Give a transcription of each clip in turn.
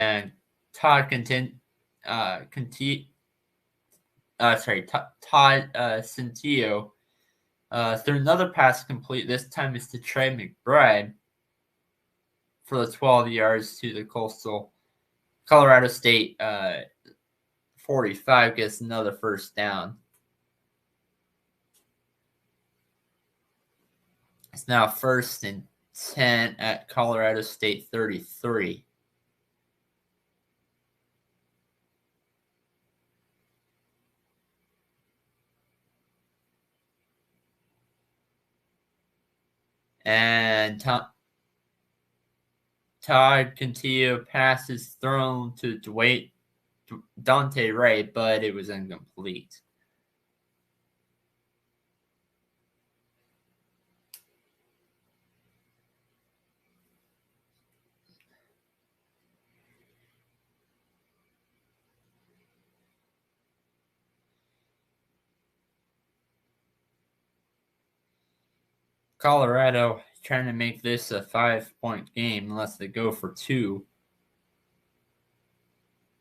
and Todd Centillo threw another pass complete. This time it's to Trey McBride for the 12 yards to the Coastal. Colorado State 45 gets another first down. It's now 1st and 10 at Colorado State 33. And Todd Cantillo passes thrown to Dante Ray, but it was incomplete. Colorado trying to make this a 5-point game unless they go for 2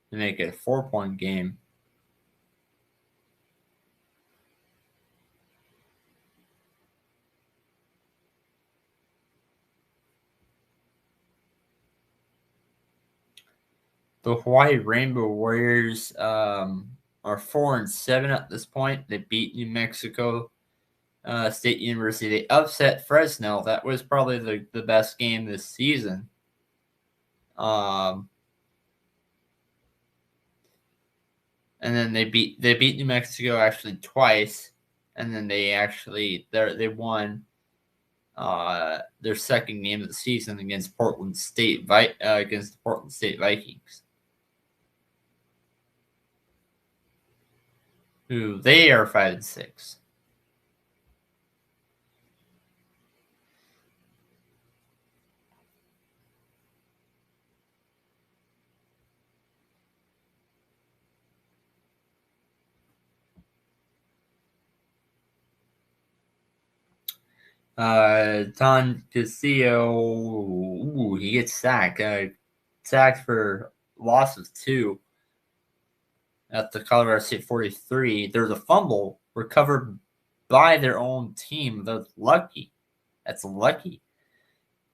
to make it a 4-point game. The Hawaii Rainbow Warriors are 4-7 at this point. They beat New Mexico State University. They upset Fresno. That was probably the best game this season. And then they beat New Mexico actually twice, and then they won their second game of the season against Portland State against the Portland State Vikings, who they are 5-6. Don Castillo, he gets sacked. Sacked for loss of 2 at the Colorado State 43. There's a fumble recovered by their own team. That's lucky.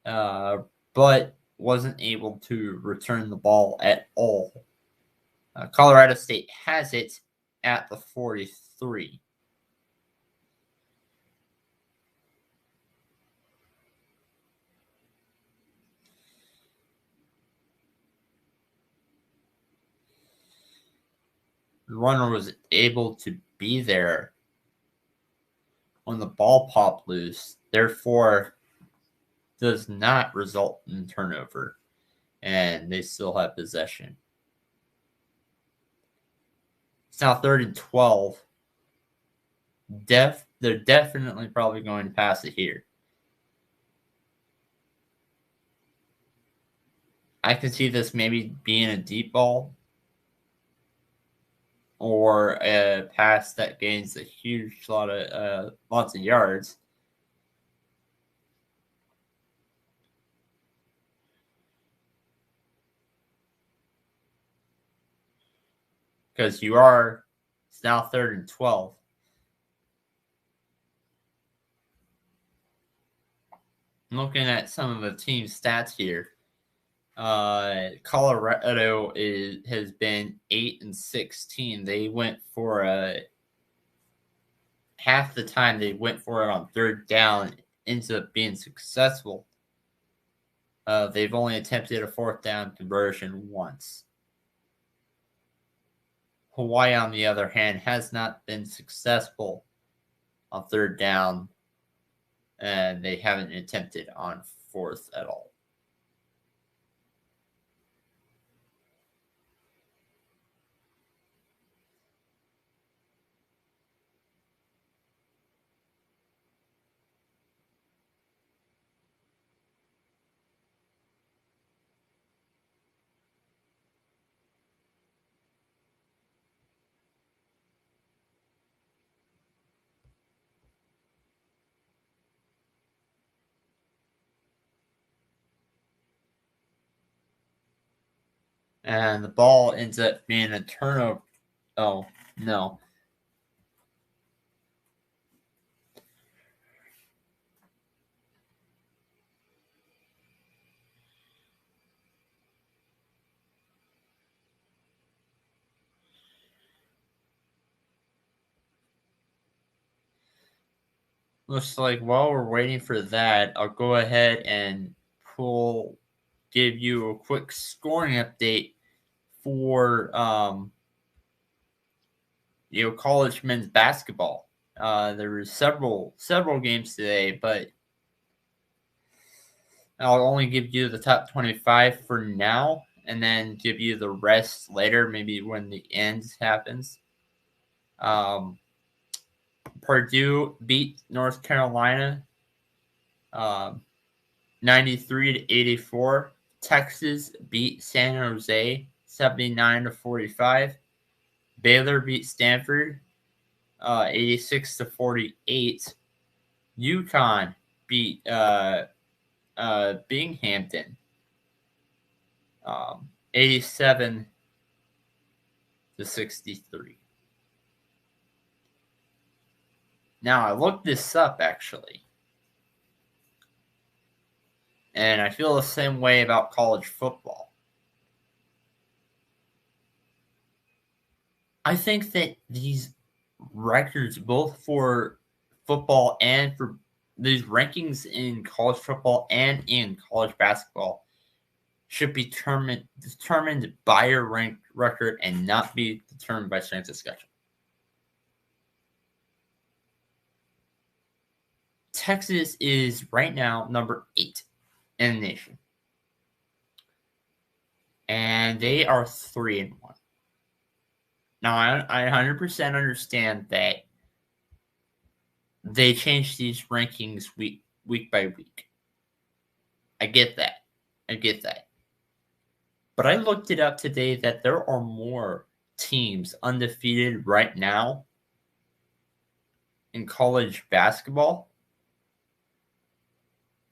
But wasn't able to return the ball at all. Colorado State has it at the 43. The runner was able to be there when the ball popped loose, therefore does not result in turnover, and they still have possession. It's now 3rd and 12. They're definitely probably going to pass it here. I could see this maybe being a deep ball or a pass that gains a huge lots of yards. Because it's now 3rd and 12. Looking at some of the team's stats here, Colorado has been 8-16. They went for half the time they went for it on 3rd down, ends up being successful. They've only attempted a 4th down conversion once. Hawaii, on the other hand, has not been successful on 3rd down, and they haven't attempted on 4th at all. and the ball ends up being a turnover. Oh, no. Looks like while we're waiting for that, I'll go ahead and give you a quick scoring update for college men's basketball. There were several games today, but I'll only give you the top 25 for now, and then give you the rest later, maybe when the end happens. Purdue beat North Carolina 93 to 84. Texas beat San Jose 79 to 45. Baylor beat Stanford 86 to 48. UConn beat Binghamton 87 to 63. Now I looked this up actually, and I feel the same way about college football. I think that these records, both for football and for these rankings in college football and in college basketball, should be determined by your ranked record and not be determined by strength of schedule. Texas is right now number 8 in the nation, and they are 3-1. Now, I 100% understand that they change these rankings week by week. I get that. But I looked it up today that there are more teams undefeated right now in college basketball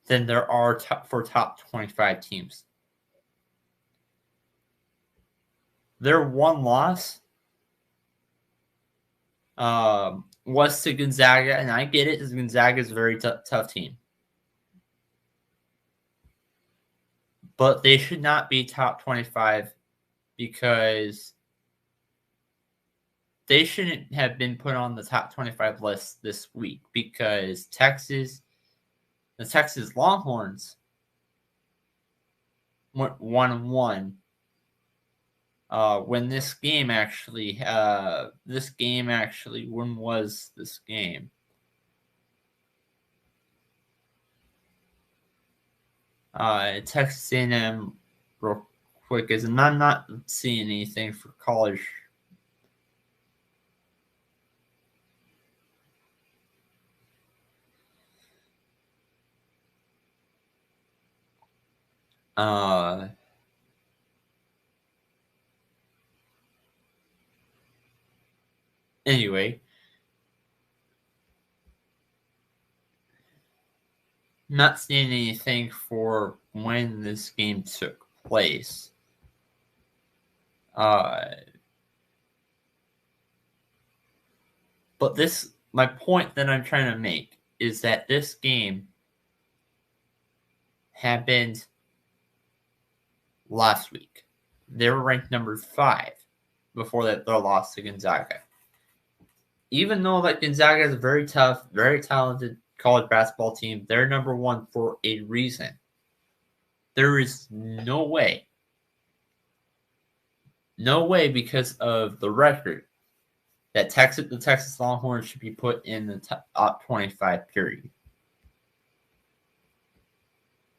than there are for top 25 teams. Their one loss was to Gonzaga, and I get it, because Gonzaga is a very tough team. But they should not be top 25 because they shouldn't have been put on the top 25 list this week, because the Texas Longhorns went 1-1. When this game actually, when was this game? Texas A&M real quick, as I'm not seeing anything for college. Anyway, not seeing anything for when this game took place. But my point that I'm trying to make is that this game happened last week. They were ranked number 5 before their loss to Gonzaga. Even though that Gonzaga is a very tough, very talented college basketball team, they're number 1 for a reason. There is no way because of the record that the Texas Longhorns should be put in the top 25 period.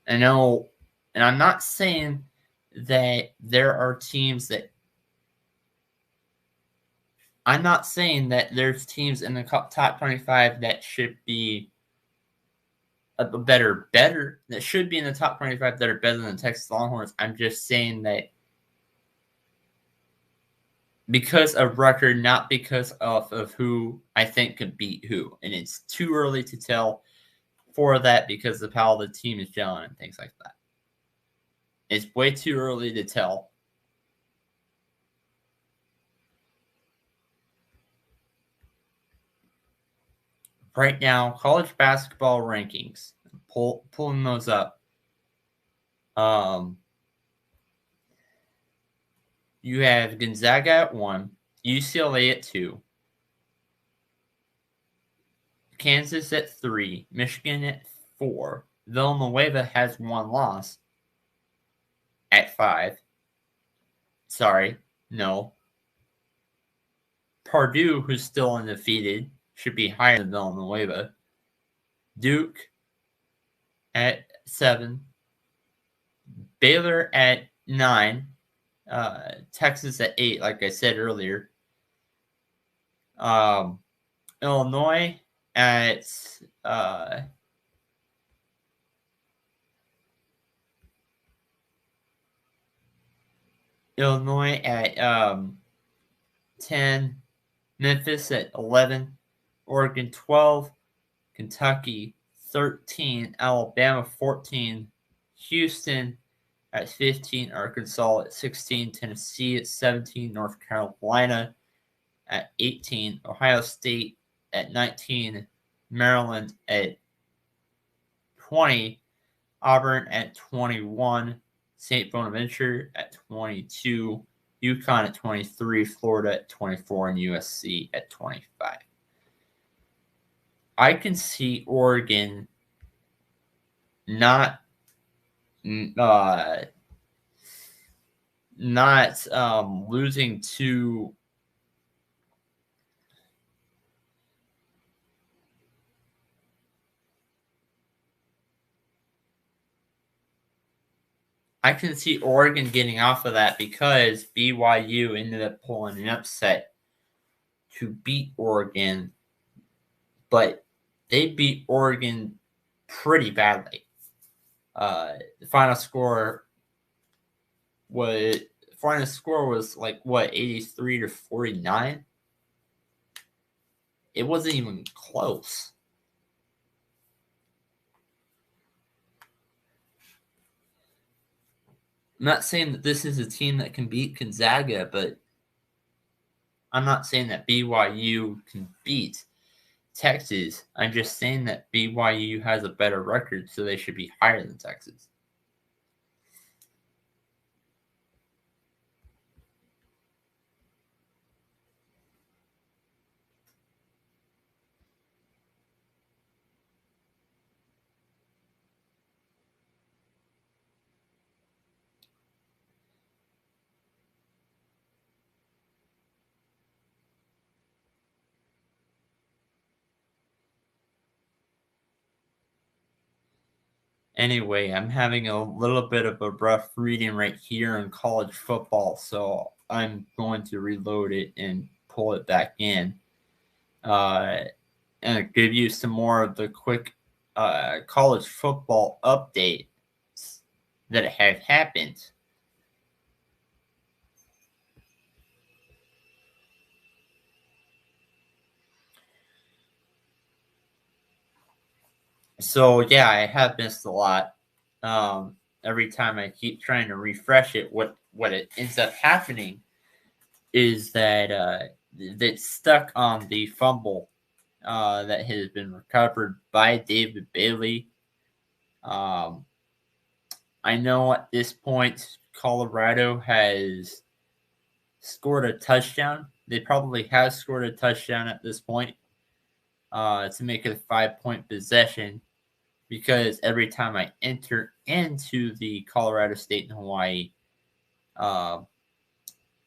I know, and I'm not saying that there are teams that I'm not saying that there's teams in the top 25 that should be that should be in the top 25 that are better than the Texas Longhorns. I'm just saying that because of record, not because of who I think could beat who. And it's too early to tell for that because of how the team is gelling and things like that. It's way too early to tell. right now, college basketball rankings. Pulling those up. You have Gonzaga at 1, UCLA at 2, Kansas at 3, Michigan at 4, Villanueva has 1 loss at 5. Sorry, no. Purdue, who's still undefeated, should be higher than Villanueva. Duke at 7, Baylor at 9, Texas at 8, like I said earlier. Illinois at Illinois at 10, Memphis at 11, Oregon 12, Kentucky 13, Alabama 14, Houston at 15, Arkansas at 16, Tennessee at 17, North Carolina at 18, Ohio State at 19, Maryland at 20, Auburn at 21, St. Bonaventure at 22, UConn at 23, Florida at 24, and USC at 25. I can see Oregon not losing to I can see Oregon getting off of that because BYU ended up pulling an upset to beat Oregon, but they beat Oregon pretty badly. The final score was like what, 83 to 49. It wasn't even close. I'm not saying that this is a team that can beat Gonzaga, but I'm not saying that BYU can beat Texas. I'm just saying that BYU has a better record, so they should be higher than Texas. Anyway, I'm having a little bit of a rough reading right here in college football, so I'm going to reload it and pull it back in. And give you some more of the quick college football updates that have happened. So yeah, I have missed a lot. Every time I keep trying to refresh it, what it ends up happening is that that's stuck on the fumble that has been recovered by David Bailey. I know at this point Colorado has scored a touchdown. They probably have scored a touchdown at this point to make it a 5-point possession, because every time I enter into the Colorado State and Hawaii,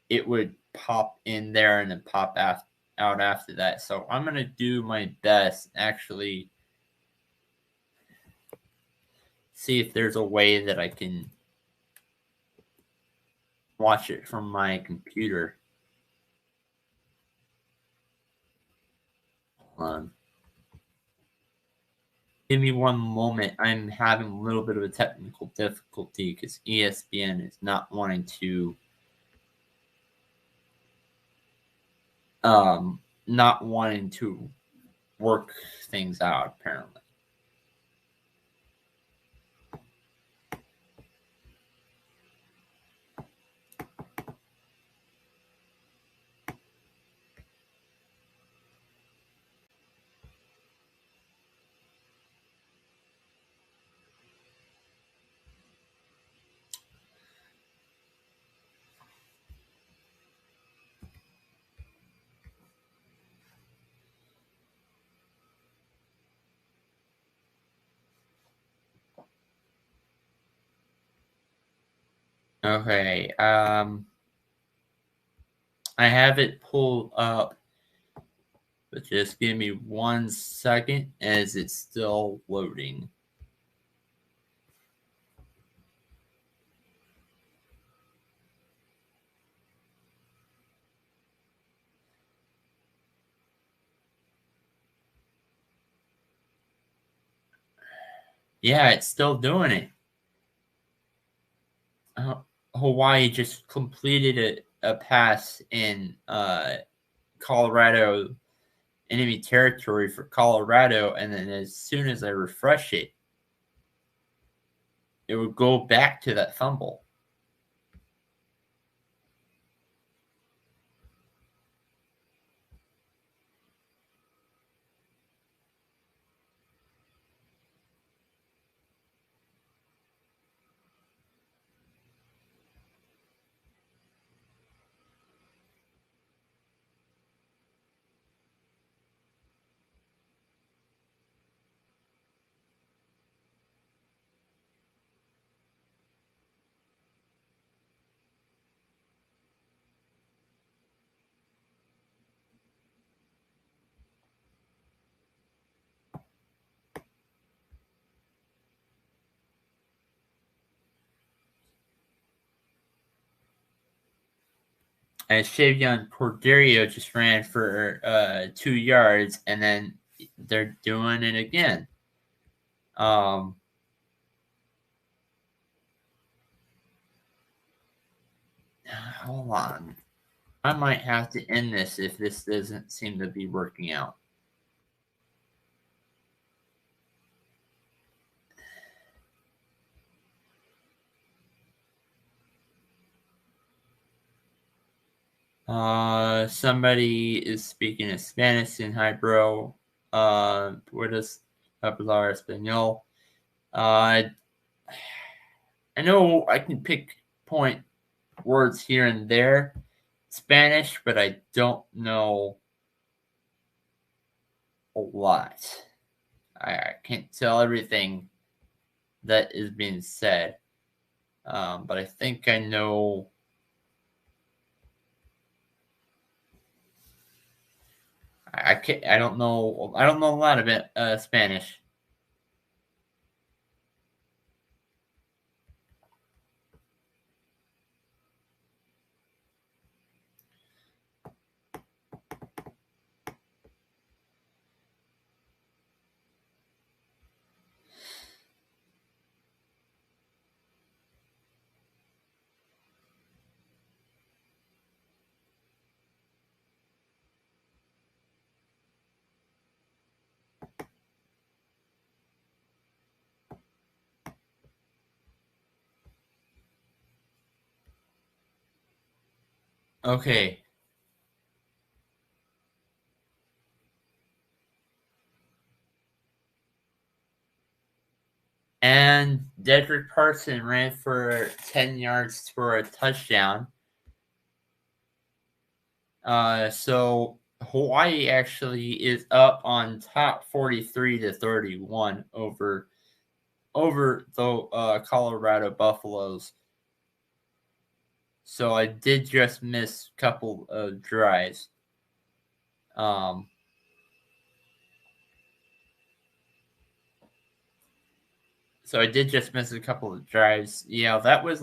it would pop in there and then pop out after that. So I'm going to do my best, actually, see if there's a way that I can watch it from my computer. Give me one moment. I'm having a little bit of a technical difficulty because ESPN is not wanting to work things out, apparently. Okay. I have it pulled up, but just give me 1 second as it's still loading. Yeah, it's still doing it. Hawaii just completed a pass in Colorado enemy territory for Colorado, and then as soon as I refresh it, it would go back to that fumble. And Shavion Corderio just ran for 2 yards, and then they're doing it again. Hold on. I might have to end this if this doesn't seem to be working out. Somebody is speaking in Spanish in Hybro. Puedes hablar español? I know I can pick point words here and there Spanish, but I don't know a lot. I can't tell everything that is being said, but I think I know. I can't. I don't know. I don't know a lot about Spanish. Okay. And Dedrick Parson ran for 10 yards for a touchdown. So Hawaii actually is up on top 43-31 over the Colorado Buffaloes. So I did just miss a couple of drives. So I did just miss a couple of drives. Yeah, that was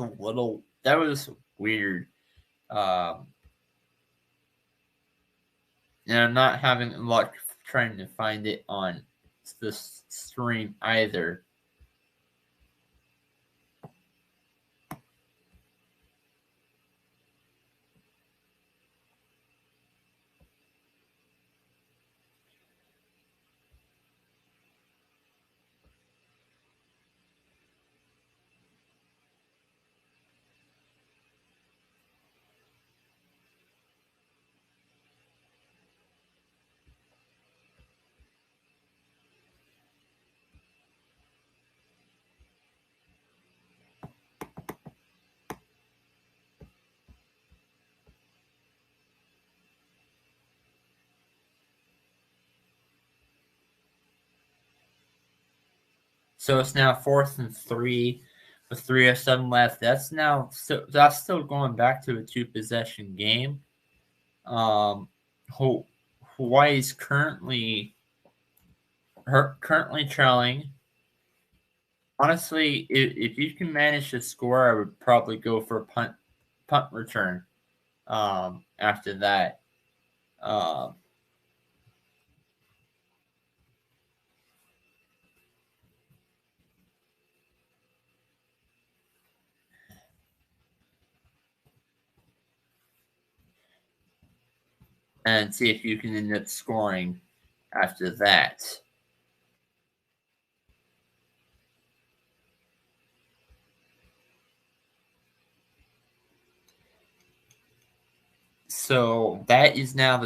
weird. Um, and I'm not having luck trying to find it on this stream either. So it's now 4th and 3. with 3:07 left. That's still going back to a 2-possession game. Hawaii's currently trailing. Honestly, if you can manage to score, I would probably go for a punt return. After that, um, and see if you can end up scoring after that. So that is now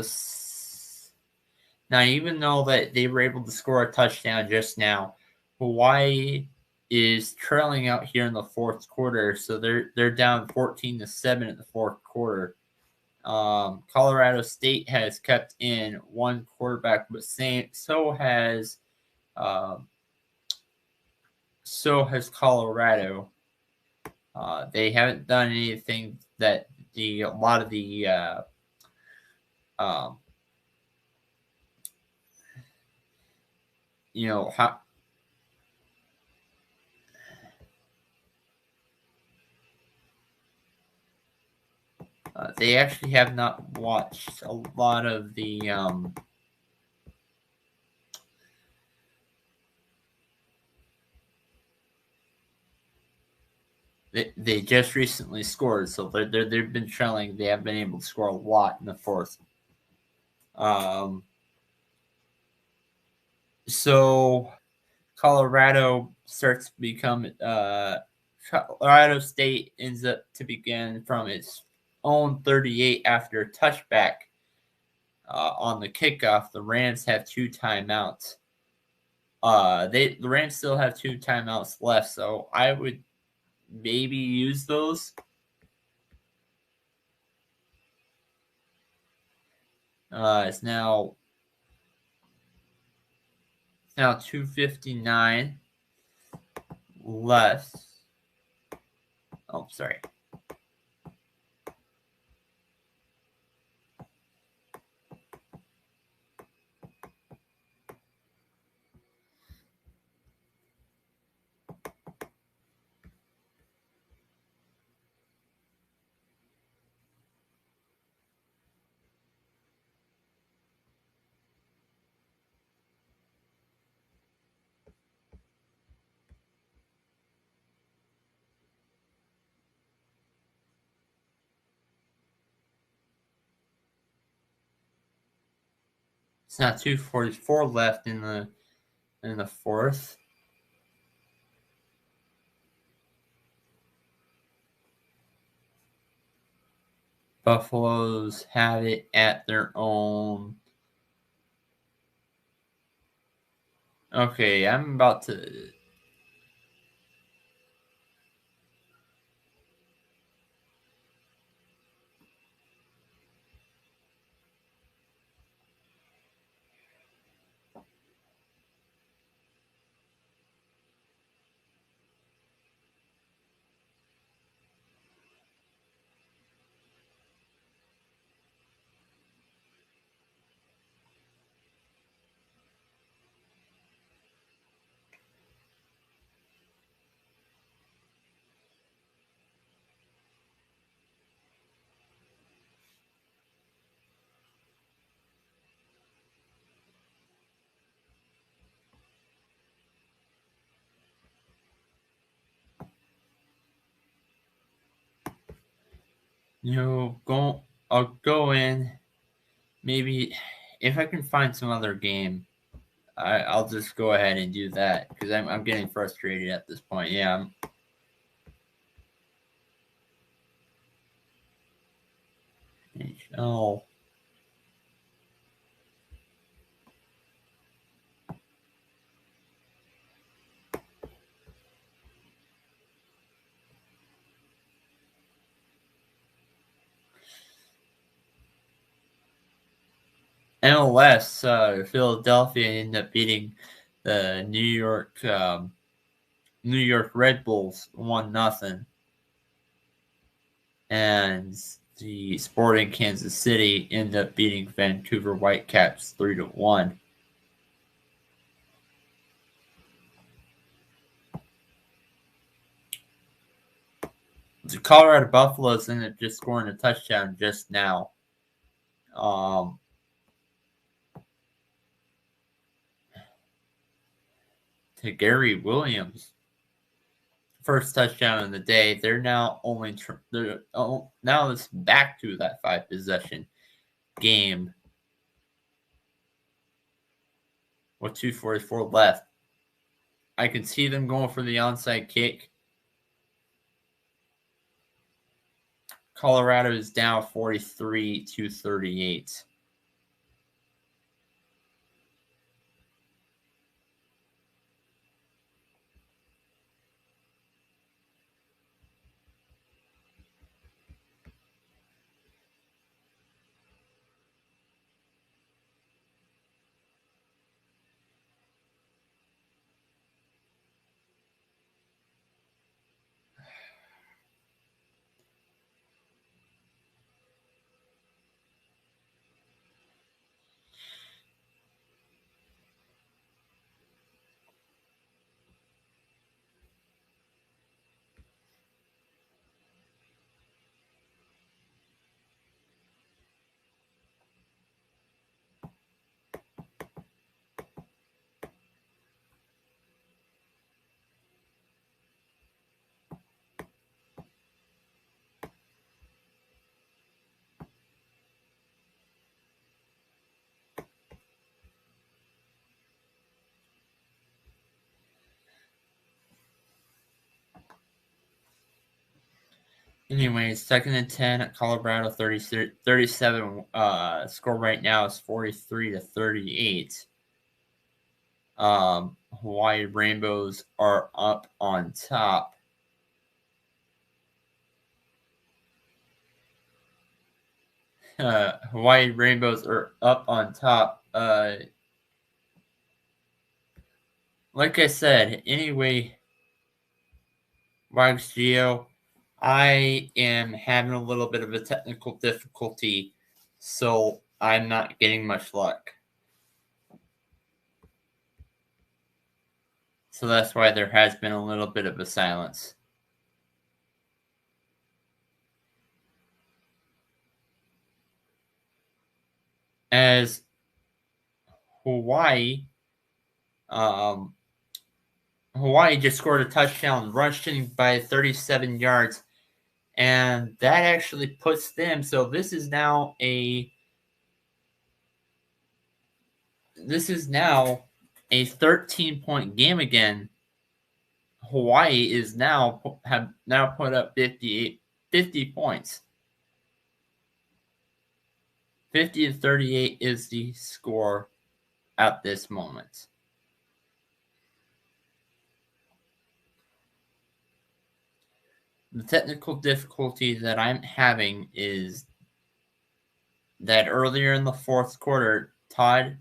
now, even though that they were able to score a touchdown just now, Hawaii is trailing out here in the fourth quarter. So they're down 14-7 in the fourth quarter. Colorado State has kept in one quarterback, but so has Colorado. They haven't done anything that a lot of the how they actually have not watched a lot of the they just recently scored, so they've been trailing. They have been able to score a lot in the fourth. So Colorado starts to become Colorado State ends up to begin from its own 38 after a touchback on the kickoff. The Rams have 2 timeouts. The Rams still have 2 timeouts left, so I would maybe use those. It's now 2:59 left. Oh, sorry. It's now 2:44 left in the fourth. Buffaloes have it at their own. Okay, I'm about to. I'll go in. Maybe if I can find some other game, I'll just go ahead and do that because I'm getting frustrated at this point. Yeah. Oh. MLS, Philadelphia ended up beating the New York New York Red Bulls 1-0. And the Sporting Kansas City ended up beating Vancouver Whitecaps 3-1. The Colorado Buffaloes ended up just scoring a touchdown just now. To Gary Williams. First touchdown of the day. They're now now it's back to that 5-possession game with 2:44 left. I can see them going for the onside kick. Colorado is down 43-38. Anyways, 2nd and 10 at Colorado 37. Score right now is 43-38. Hawaii Rainbows are up on top. Hawaii Rainbows are up on top. Like I said, anyway, Wags Geo, I am having a little bit of a technical difficulty, so I'm not getting much luck. So that's why there has been a little bit of a silence. As Hawaii just scored a touchdown, rushing by 37 yards, and that actually puts them. So this is now a 13-point game again. Hawaii is have put up 50 points. 50-38 is the score at this moment. The technical difficulty that I'm having is that earlier in the fourth quarter, Todd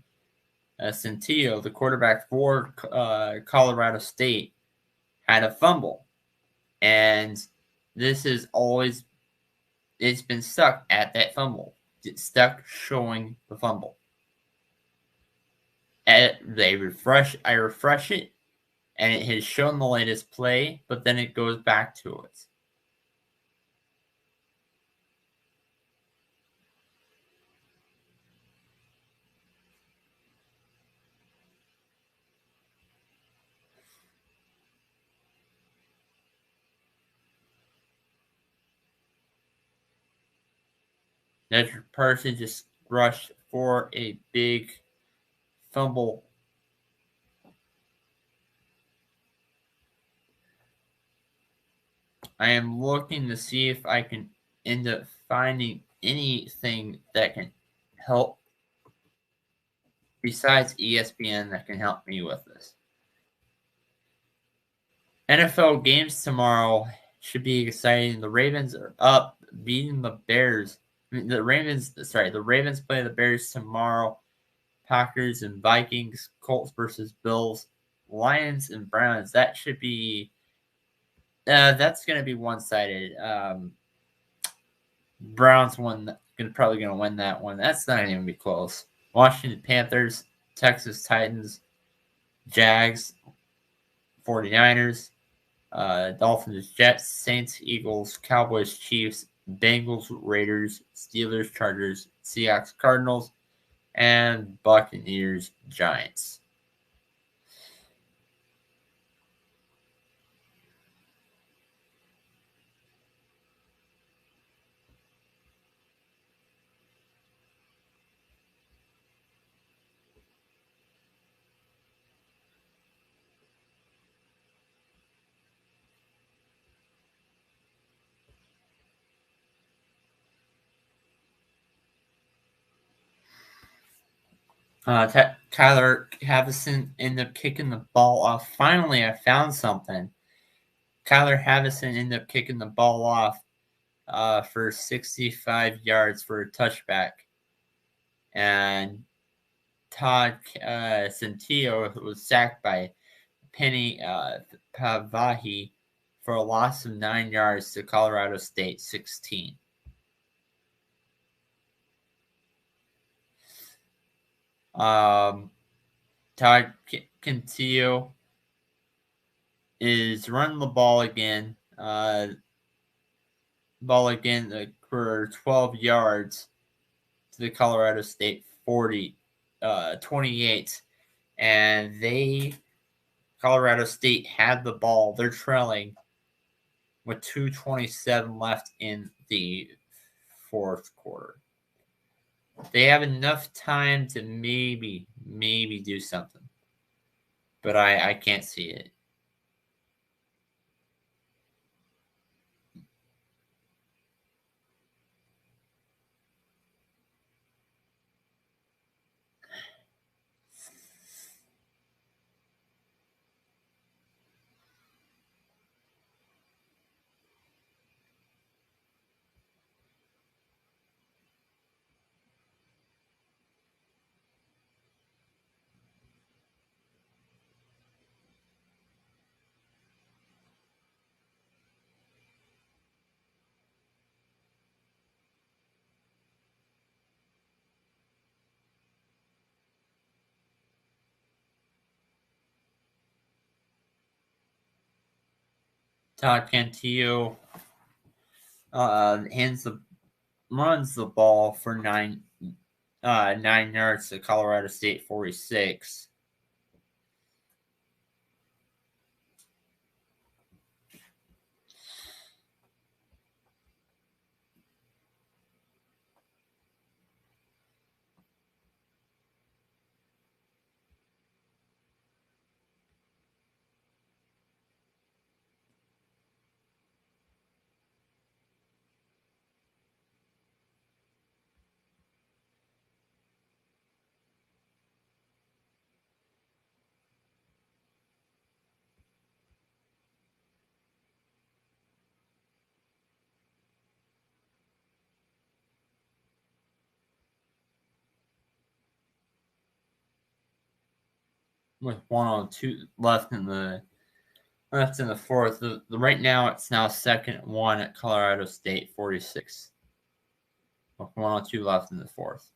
Centillo, the quarterback for Colorado State, had a fumble. And this is always, it's been stuck at that fumble. It's stuck showing the fumble. And I refresh it, and it has shown the latest play, but then it goes back to it. That person just rushed for a big fumble. I am looking to see if I can end up finding anything that can help besides ESPN that can help me with this. NFL games tomorrow should be exciting. The Ravens are up, beating the Bears. The Ravens play the Bears tomorrow. Packers and Vikings, Colts versus Bills, Lions and Browns. That should be That's going to be one-sided. Browns probably going to win that one. That's not even be close. Washington Panthers, Texas Titans, Jags, 49ers, Dolphins, Jets, Saints, Eagles, Cowboys, Chiefs, Bengals, Raiders, Steelers, Chargers, Seahawks, Cardinals, and Buccaneers, Giants. Kyler Havison ended up kicking the ball off. Finally, I found something. Kyler Havison ended up kicking the ball off for 65 yards for a touchback. And Todd Centillo was sacked by Penny Pavahi for a loss of 9 yards to Colorado State 16. Todd Centillo is running the ball again. For 12 yards to the Colorado State 28. And Colorado State had the ball. They're trailing with 2:27 left in the fourth quarter. They have enough time to maybe do something. But I can't see it. Todd Cantillo runs the ball for 9 yards to Colorado State 46. With 1:02 left in the fourth. Right now, it's now 2nd-1 at Colorado State 46. With 1:02 left in the fourth.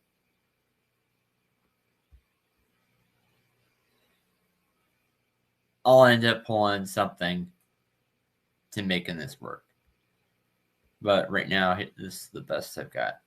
I'll end up pulling something to making this work. But right now, this is the best I've got.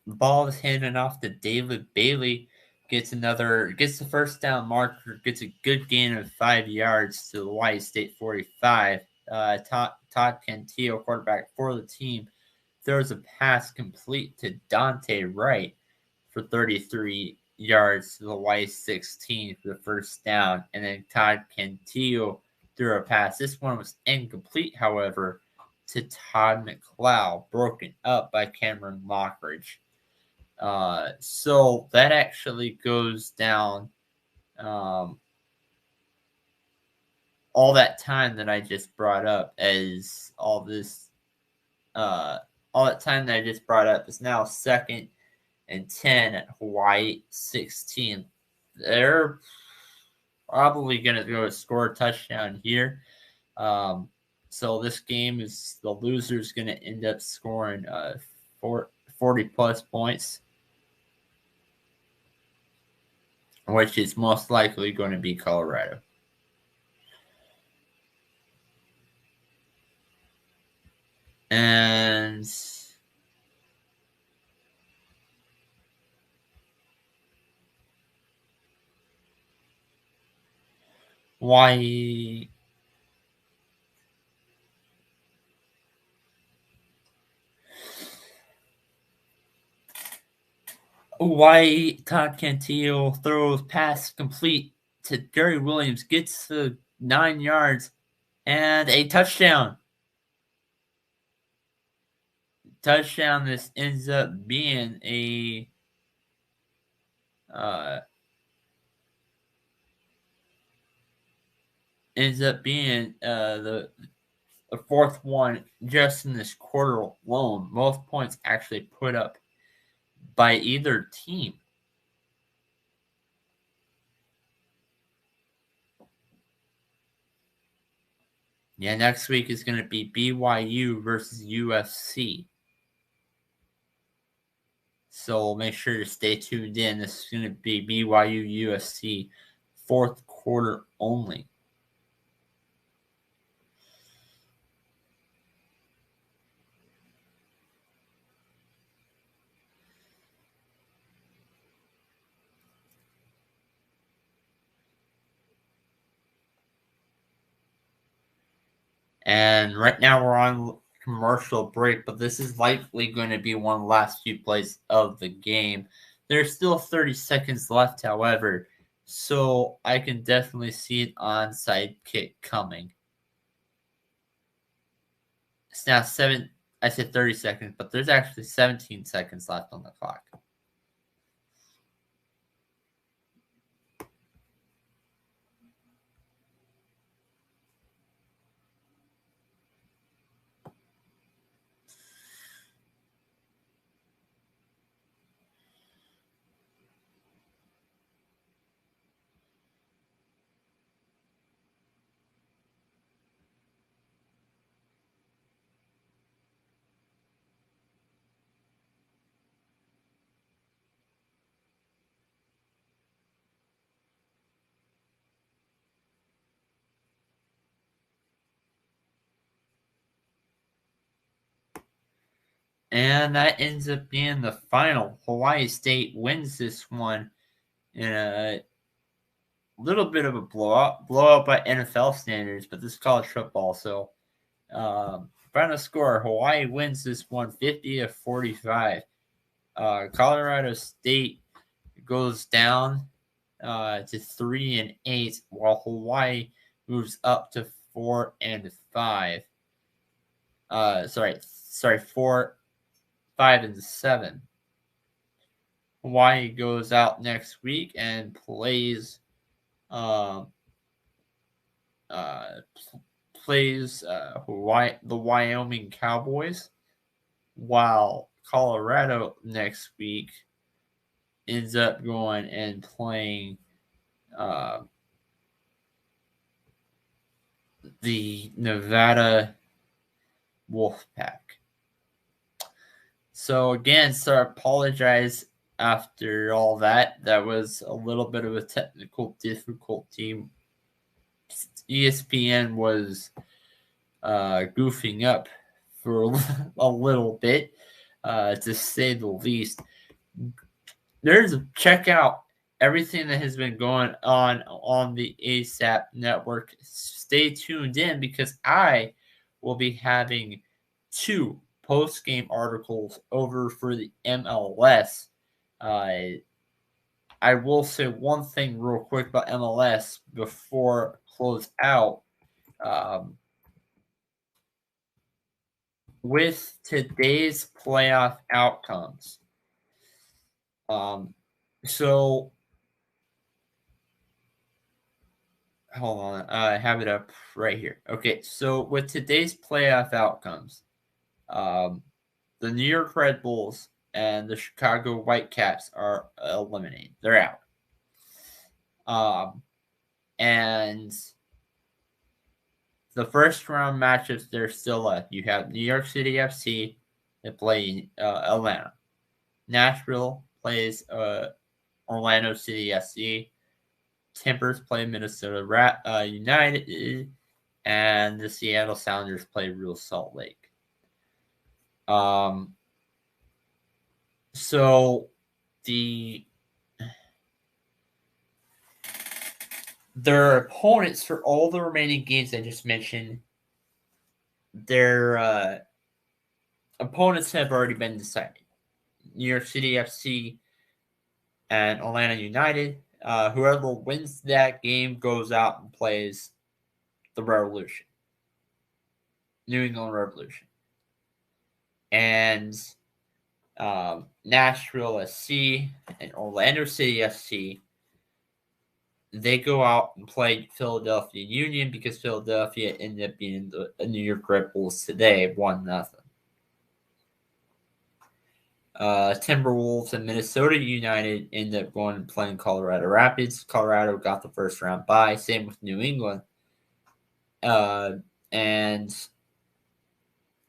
The ball is handed off to David Bailey. Gets the first down marker, gets a good gain of 5 yards to the Hawaii State 45. Todd Cantillo, quarterback for the team, throws a pass complete to Dante Wright for 33 yards to the Hawaii 16 for the first down. And then Todd Cantillo threw a pass. This one was incomplete, however, to Todd McLeod, broken up by Cameron Lockridge. So that actually goes down all that time that I just brought up as all that time that I just brought up is now 2nd and 10 at Hawaii 16. They're probably going to go score a touchdown here. So this game is the loser's going to end up scoring 40 plus points, which is most likely going to be Colorado. And why Todd Cantillo throws pass complete to Gary Williams, gets the 9 yards and a touchdown. This ends up being a the fourth one just in this quarter alone. Most points actually put up by either team. Yeah, next week is going to be BYU versus USC. So make sure to stay tuned in. This is going to be BYU USC, fourth quarter only. And right now we're on commercial break, but this is likely going to be one of the last few plays of the game. There's still 30 seconds left, however, so I can definitely see an onside kick coming. It's now I said 30 seconds, but there's actually 17 seconds left on the clock. And that ends up being the final. Hawaii State wins this one in a little bit of a blowout by NFL standards, but this is college football. So, final score: Hawaii wins this one 50-45. Colorado State goes down to 3-8, while Hawaii moves up to 4-5. 4, 5, and 7. Hawaii goes out next week and plays the Wyoming Cowboys, while Colorado next week ends up going and playing the Nevada Wolfpack. So again, I apologize after all that. That was a little bit of a technical difficulty. ESPN was goofing up for a little bit, to say the least. check out everything that has been going on the ASAP network. Stay tuned in because I will be having 2 post-game articles over for the MLS. I will say one thing real quick about MLS before close out. With today's playoff outcomes, so hold on, I have it up right here. Okay, so with today's playoff outcomes, the New York Red Bulls and the Chicago Whitecaps are eliminated. They're out. And the first round matchups, they're still left. You have New York City FC that play Atlanta. Nashville plays Orlando City FC. Timbers play Minnesota United. And the Seattle Sounders play Real Salt Lake. So their opponents for all the remaining games I just mentioned, their opponents have already been decided. New York City FC and Atlanta United. Whoever wins that game goes out and plays the Revolution, New England Revolution, and Nashville SC and Orlando City FC. They go out and play Philadelphia Union because Philadelphia ended up being the New York Red Bulls today, 1-0. Timberwolves and Minnesota United ended up going and playing Colorado Rapids. Colorado got the first round bye. Same with New England. And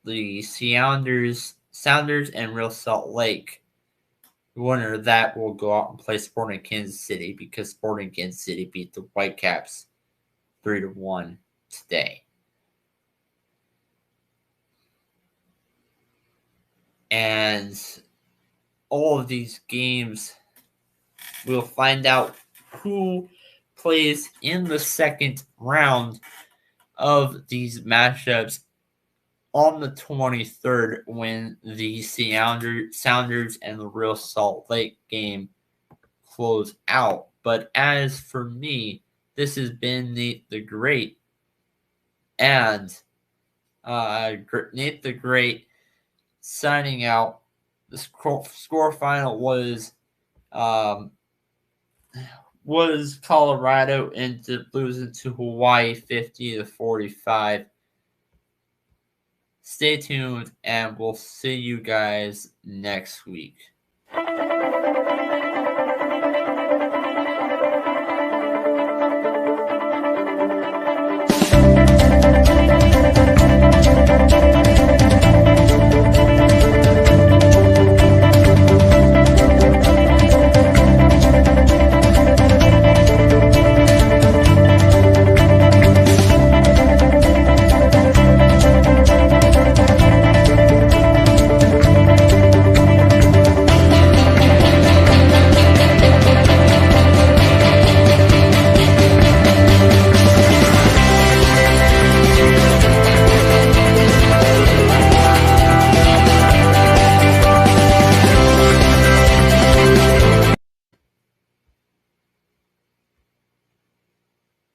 the Sounders and Real Salt Lake, the winner of that will go out and play Sporting Kansas City because Sporting Kansas City beat the Whitecaps 3-1 today. And all of these games, we'll find out who plays in the second round of these matchups on the 23rd when the Sounders and the Real Salt Lake game close out. But as for me, this has been Nate the Great. And Nate the Great signing out. The score final was Colorado into losing to Hawaii 50-45. Stay tuned, and we'll see you guys next week.